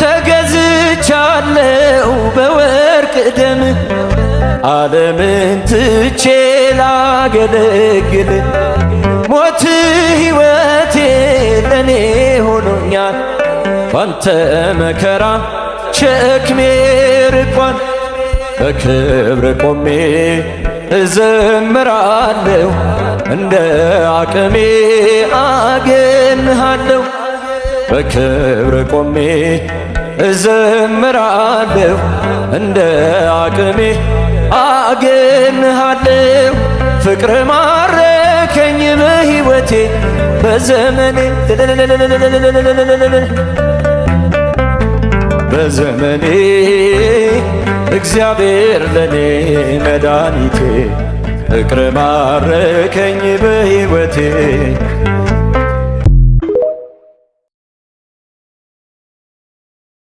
ተገዝቻለሁ በወርቅ ደም ዓለምን ትቼ ላገለግል ሞት ሕይወቴ ለኔ ሆኖኛል ባንተ መከራ ሸክሜ ርቋል በክብር ቆሜ እዘምራለሁ እንደ አቅሜ አገንሃለሁ በክብር ቆሜ እዘምራለሁ እንደ አቅሜ አገንሃለሁ ፍቅር ማረከኝ በሕይወቴ በዘመኔ እግዚአብሔር ለኔ መድኃኒቴ ፍቅር ማረከኝ በሕይወቴ